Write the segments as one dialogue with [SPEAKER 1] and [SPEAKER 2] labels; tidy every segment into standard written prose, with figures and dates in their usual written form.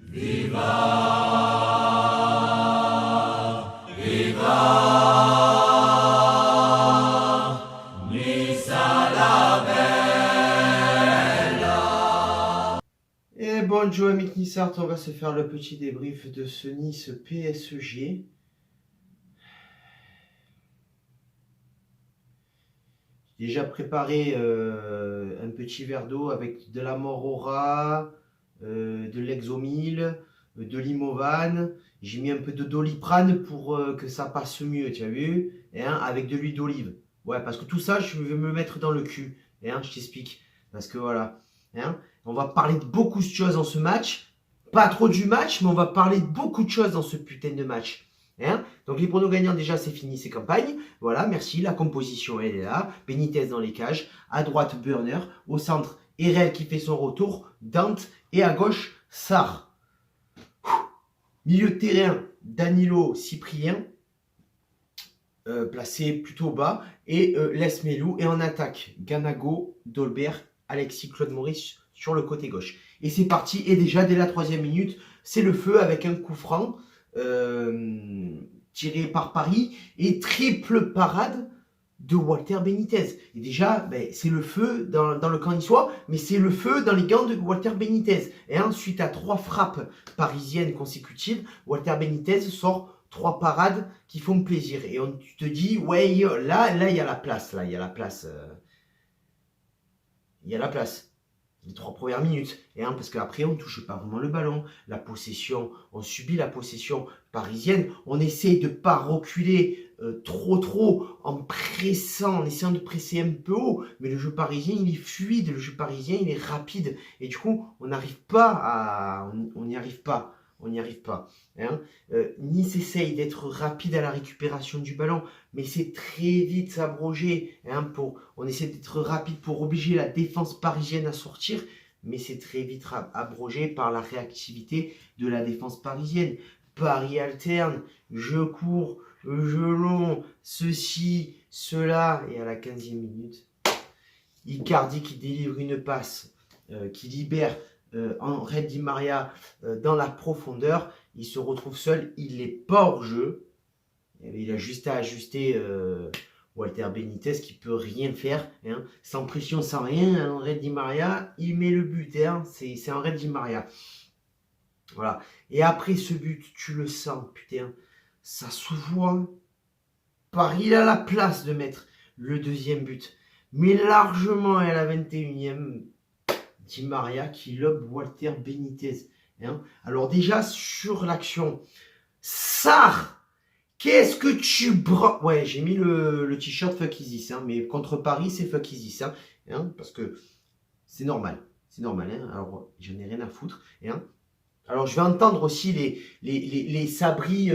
[SPEAKER 1] Et bonjour Mick Nissart, on va se faire le petit débrief de ce Nice PSG. J'ai déjà préparé un petit verre d'eau avec de la Morora, de l'Exomil, de l'Imovan. J'ai mis un peu de Doliprane pour que ça passe mieux, tu as vu, avec de l'huile d'olive. Ouais, parce que tout ça, je vais me le mettre dans le cul. Je t'explique. Parce que voilà. On va parler de beaucoup de choses dans ce match. Pas trop du match, mais on va parler de beaucoup de choses dans ce putain de match. Donc les pronos gagnants, déjà, c'est fini ces campagnes. Voilà, merci. La composition, elle est là. Benitez dans les cages. À droite, Burner. Au centre, Erel qui fait son retour. Dante. Et à gauche, Sarr. Milieu de terrain, Danilo, Cyprien. Placé plutôt bas. Et Lesmelou. Et en attaque, Ganago, Dolberg, Alexis, Claude Maurice sur le côté gauche. Et c'est parti. Et déjà, dès la 3e minute, c'est le feu avec un coup franc tiré par Paris et triple parade de Walter Benitez. Et déjà, c'est le feu dans le camp niçois, mais c'est le feu dans les gants de Walter Benitez. Et ensuite, à 3 frappes parisiennes consécutives, Walter Benitez sort 3 parades qui font plaisir. Et tu te dis, ouais, là, il y a la place. Là, il y a la place. Il y a la place. Les 3 premières minutes. Parce qu'après, on ne touche pas vraiment le ballon. La possession, on subit la possession parisienne. On essaie de ne pas reculer trop en pressant, en essayant de presser un peu haut. Mais le jeu parisien, il est fluide. Le jeu parisien, il est rapide. Et du coup, on n'arrive pas à... On n'y arrive pas. On n'y arrive pas. Nice essaye d'être rapide à la récupération du ballon, mais c'est très vite abrogé. On essaie d'être rapide pour obliger la défense parisienne à sortir, mais c'est très vite abrogé par la réactivité de la défense parisienne. Paris alterne, je cours, je long, ceci, cela, et à la 15e minute, Icardi qui délivre une passe, qui libère Angel Di Maria dans la profondeur. Il se retrouve seul, il n'est pas hors jeu. Il a juste à ajuster Walter Benitez qui peut rien faire, sans pression, sans rien. Angel Di Maria, il met le but, c'est Angel Di Maria. Voilà. Et après ce but, tu le sens, putain, ça se voit. Paris, il a la place de mettre le 2e but, mais largement à la 21e. Di Maria qui lobe Walter Benitez. Alors déjà, sur l'action, Sarr, qu'est-ce que tu bras... Ouais, j'ai mis le t-shirt Fuck Isis, mais contre Paris, c'est Fuck Isis. Parce que c'est normal. C'est normal. Alors, j'en ai rien à foutre. Alors, je vais entendre aussi les sabris,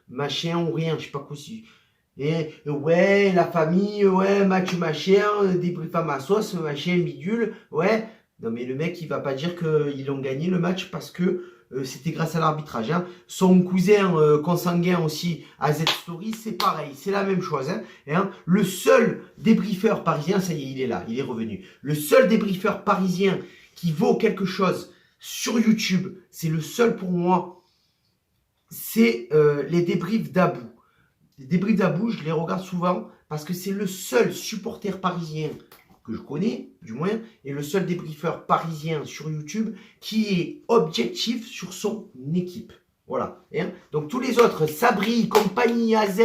[SPEAKER 1] machin ou rien, je sais pas quoi aussi. Et ouais, la famille, ouais, match machin, débrief à ma sauce, machin, bidule, ouais. Non mais le mec, il va pas dire qu'ils ont gagné le match parce que c'était grâce à l'arbitrage. Son cousin consanguin aussi, AZ Story, c'est pareil, c'est la même chose. Le seul débriefeur parisien, ça y est, il est là, il est revenu. Le seul débriefeur parisien qui vaut quelque chose sur YouTube, c'est le seul pour moi, c'est les débriefs d'Abou. Les débriefs d'Abou, je les regarde souvent parce que c'est le seul supporter parisien que je connais, du moins, et le seul débriefeur parisien sur YouTube qui est objectif sur son équipe. Voilà. Donc tous les autres, Sabri, compagnie AZ,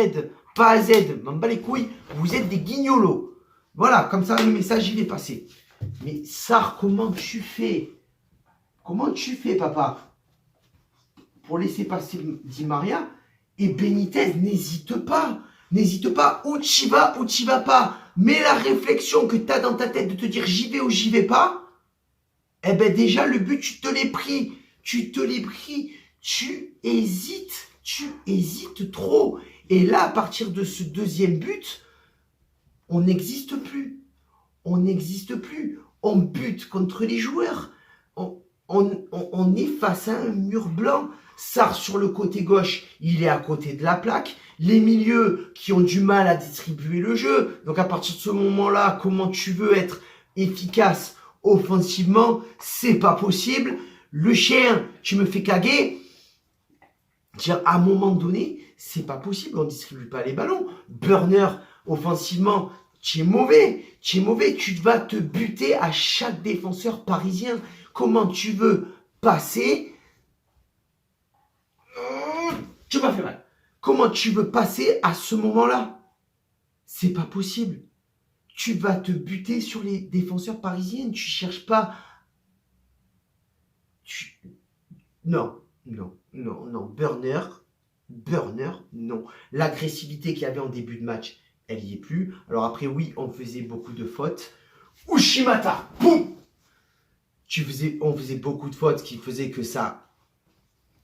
[SPEAKER 1] pas AZ, m'en bats les couilles, vous êtes des guignolos. Voilà, comme ça le message il est passé. Mais Sarr, comment tu fais? Comment tu fais, papa, pour laisser passer Di Maria? Et Benitez, n'hésite pas, où tu vas, où tu vas pas. Mais la réflexion que tu as dans ta tête de te dire j'y vais ou j'y vais pas, déjà le but, tu te l'es pris, tu hésites trop. Et là, à partir de ce 2e but, on n'existe plus. On bute contre les joueurs. On est face à un mur blanc. Sarr sur le côté gauche, il est à côté de la plaque. Les milieux qui ont du mal à distribuer le jeu. Donc à partir de ce moment-là, comment tu veux être efficace Offensivement, c'est pas possible. Le chien, tu me fais caguer. À un moment donné, c'est pas possible. On distribue pas les ballons. Burner, offensivement, tu es mauvais. Tu es mauvais. Tu vas te buter à chaque défenseur parisien. Comment tu veux passer? Tu m'as fait mal. Comment tu veux passer à ce moment-là? C'est pas possible. Tu vas te buter sur les défenseurs parisiens. Tu cherches pas. Non, non, non, non. Burner, non. L'agressivité qu'il y avait en début de match, elle y est plus. Alors après, oui, on faisait beaucoup de fautes. Ushimata, boum. On faisait beaucoup de fautes qui faisaient que ça,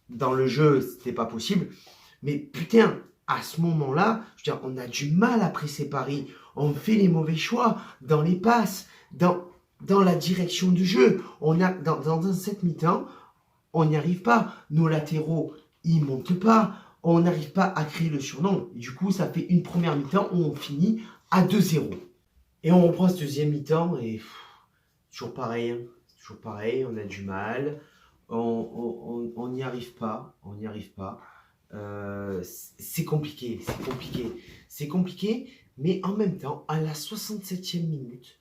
[SPEAKER 1] dans le jeu, c'était pas possible. Mais putain, à ce moment-là, je veux dire, on a du mal à presser Paris. On fait les mauvais choix dans les passes, dans la direction du jeu. Dans cette mi-temps, on n'y arrive pas. Nos latéraux, ils montent pas. On n'arrive pas à créer le surnom. Du coup, ça fait une première mi-temps où on finit à 2-0. Et on reprend ce deuxième mi-temps et toujours pareil. Toujours pareil, on a du mal. On n'y arrive pas. On n'y arrive pas. C'est compliqué. C'est compliqué. Mais en même temps, à la 67e minute,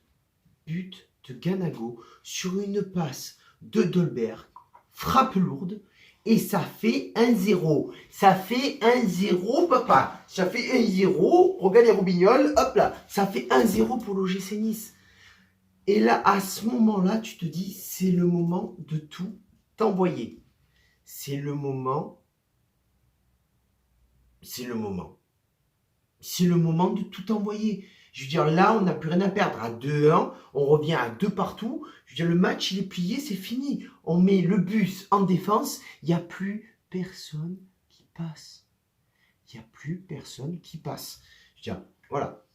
[SPEAKER 1] but de Ganago sur une passe de Dolberg, frappe lourde, et ça fait 1-0. Ça fait 1-0, papa. Ça fait 1-0. Regarde les roubignoles, hop là. Ça fait 1-0 pour l'OGC Nice. Et là, à ce moment-là, tu te dis, c'est le moment de tout t'envoyer. C'est le moment de tout envoyer. Je veux dire, là, on n'a plus rien à perdre. À 2-1, on revient à 2 partout. Je veux dire, le match, il est plié, c'est fini. On met le bus en défense. Il n'y a plus personne qui passe. Je veux dire, voilà.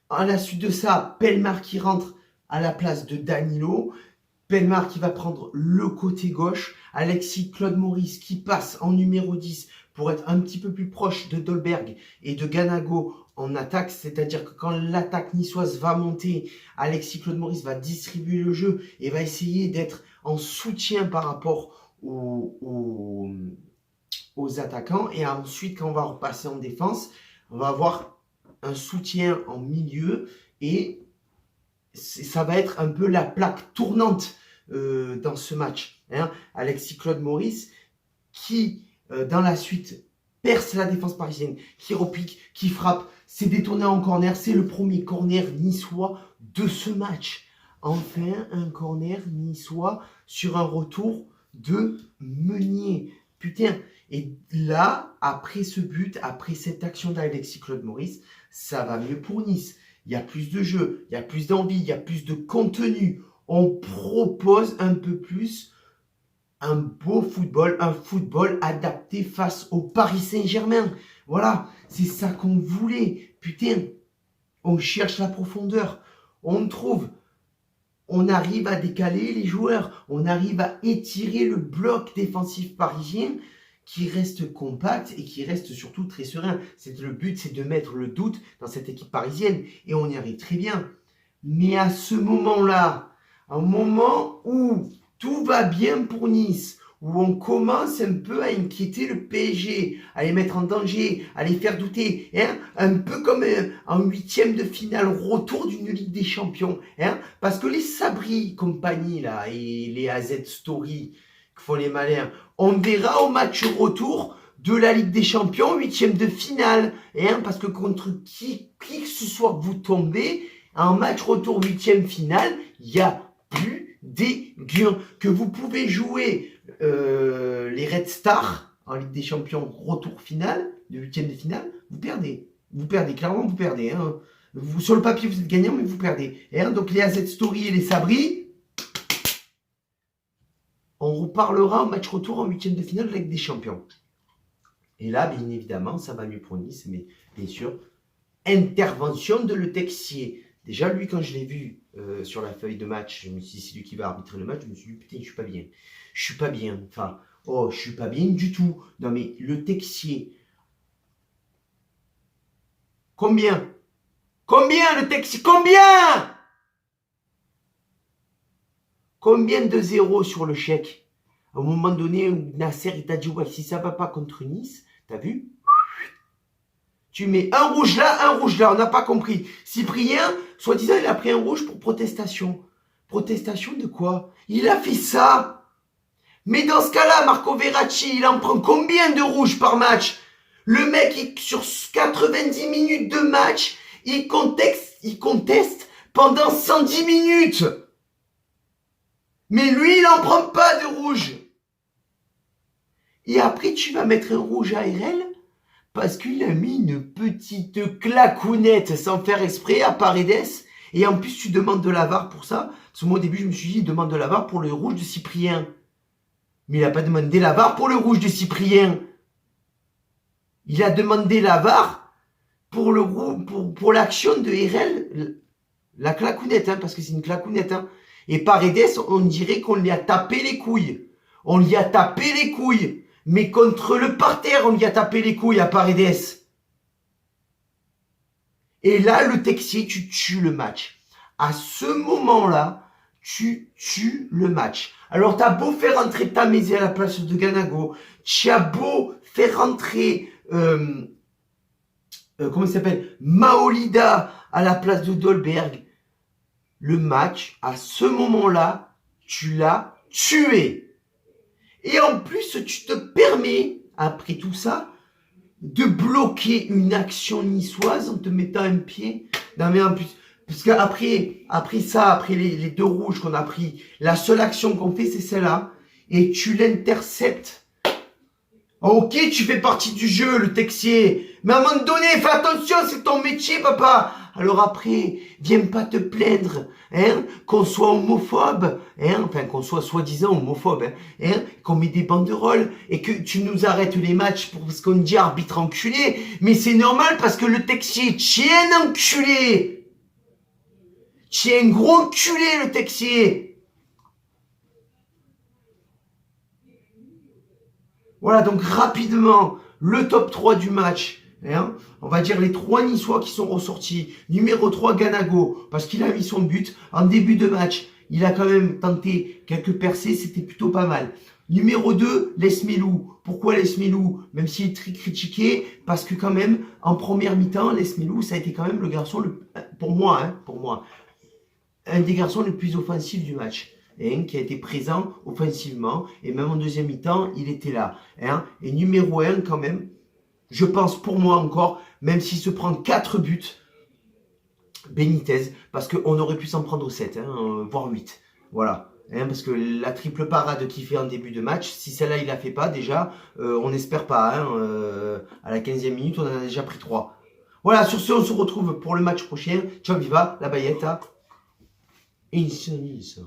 [SPEAKER 1] À la suite de ça, Pellemard qui rentre à la place de Danilo. Pellemard qui va prendre le côté gauche. Alexis Claude Maurice qui passe en numéro 10 pour être un petit peu plus proche de Dolberg et de Ganago en attaque. C'est-à-dire que quand l'attaque niçoise va monter, Alexis Claude Maurice va distribuer le jeu et va essayer d'être en soutien par rapport aux attaquants. Et ensuite, quand on va repasser en défense, on va avoir un soutien en milieu et ça va être un peu la plaque tournante dans ce match. Alexis Claude Maurice qui, dans la suite, perce la défense parisienne, qui repique, qui frappe, c'est détourné en corner, c'est le premier corner niçois de ce match. Enfin, un corner niçois sur un retour de Meunier. Putain, et là, après ce but, après cette action d'Alexis Claude Maurice, ça va mieux pour Nice. Il y a plus de jeu, il y a plus d'envie, il y a plus de contenu. On propose un peu plus un beau football, un football adapté face au Paris Saint-Germain. Voilà, c'est ça qu'on voulait. Putain, on cherche la profondeur, on trouve. On arrive à décaler les joueurs, on arrive à étirer le bloc défensif parisien qui reste compact et qui reste surtout très serein. Le but, c'est de mettre le doute dans cette équipe parisienne et on y arrive très bien. Mais à ce moment-là, un moment où tout va bien pour Nice, où on commence un peu à inquiéter le PSG, à les mettre en danger, à les faire douter, un peu comme en huitième de finale, retour d'une Ligue des Champions, parce que les Sabri compagnie là et les AZ Story qui font les malins, on verra au match retour de la Ligue des Champions, huitième de finale, parce que contre qui que ce soit que vous tombez, en match retour huitième finale, il y a plus des gains que vous pouvez jouer. Les Red Stars en Ligue des Champions, retour final, de huitième de finale, vous perdez. Vous perdez, clairement vous perdez. Vous, sur le papier vous êtes gagnant, mais vous perdez. Donc les AZ Story et les Sabri, on reparlera au match retour en huitième de finale de la Ligue des Champions. Et là, bien évidemment, ça va mieux pour Nice, mais bien sûr, intervention de Le Texier. Déjà, lui, quand je l'ai vu sur la feuille de match, je me suis dit, c'est lui qui va arbitrer le match, je me suis dit, putain, je suis pas bien. Je suis pas bien. Enfin, je suis pas bien du tout. Non, mais Le Texier. Combien Le Texier, combien Combien de zéros sur le chèque? À un moment donné, Nasser, il t'a dit, ouais, si ça va pas contre Nice, t'as vu? Tu mets un rouge là, on n'a pas compris. Cyprien, soi-disant, il a pris un rouge pour protestation. Protestation de quoi? Il a fait ça. Mais dans ce cas-là, Marco Verratti, il en prend combien de rouges par match? Le mec, sur 90 minutes de match, il conteste pendant 110 minutes. Mais lui, il n'en prend pas de rouge. Et après, tu vas mettre un rouge à RL parce qu'il a mis une petite clacounette sans faire exprès à Paredes. Et en plus, tu demandes de la VAR pour ça. Parce que moi, au début, je me suis dit, il demande de la VAR pour le rouge de Cyprien. Mais il n'a pas demandé la VAR pour le rouge de Cyprien. Il a demandé la VAR pour pour l'action de RL. La clacounette, hein, parce que c'est une clacounette. Hein. Et Paredes, on dirait qu'on lui a tapé les couilles. On lui a tapé les couilles. Mais contre le parterre, on lui a tapé les couilles à Paredes. Et là, le Texier, tu tues le match. À ce moment-là, tu tues le match. Alors, t'as beau faire rentrer Tamézé à la place de Ganago. Tu as beau faire rentrer, comment il s'appelle, Maolida à la place de Dolberg. Le match, à ce moment-là, tu l'as tué. Et en plus, tu te permets, après tout ça, de bloquer une action niçoise en te mettant un pied. Non mais en plus, parce qu'après ça, après les deux rouges qu'on a pris, la seule action qu'on fait, c'est celle-là. Et tu l'interceptes. Ok, tu fais partie du jeu, le Texier. Mais à un moment donné, fais attention, c'est ton métier, papa. Alors après, viens pas te plaindre, hein, qu'on soit homophobe, hein, enfin qu'on soit soi-disant homophobe, hein, qu'on met des banderoles et que tu nous arrêtes les matchs parce qu'on dit arbitre enculé. Mais c'est normal parce que le Texier, tiens enculé. Tiens un gros enculé, le Texier. Voilà, donc rapidement, le top 3 du match. Hein, on va dire les 3 Niçois qui sont ressortis. Numéro 3, Ganago, parce qu'il a mis son but. En début de match, il a quand même tenté quelques percées, c'était plutôt pas mal. Numéro 2, Lesmelou. Pourquoi Lesmelou? Même s'il est très critiqué, parce que quand même, en première mi-temps, Lesmelou, ça a été quand même le garçon, pour moi, un des garçons les plus offensifs du match. Hein, qui a été présent offensivement, et même en deuxième mi-temps, il était là. Hein. Et numéro 1, quand même, je pense pour moi encore, même s'il se prend 4 buts, Benitez, parce qu'on aurait pu s'en prendre 7, hein, voire 8. Voilà. Hein, parce que la triple parade qu'il fait en début de match, si celle-là il la fait pas déjà, on n'espère pas. Hein, à la 15e minute, on en a déjà pris 3. Voilà, sur ce, on se retrouve pour le match prochain. Ciao, viva, la Bayetta. Insani, ça.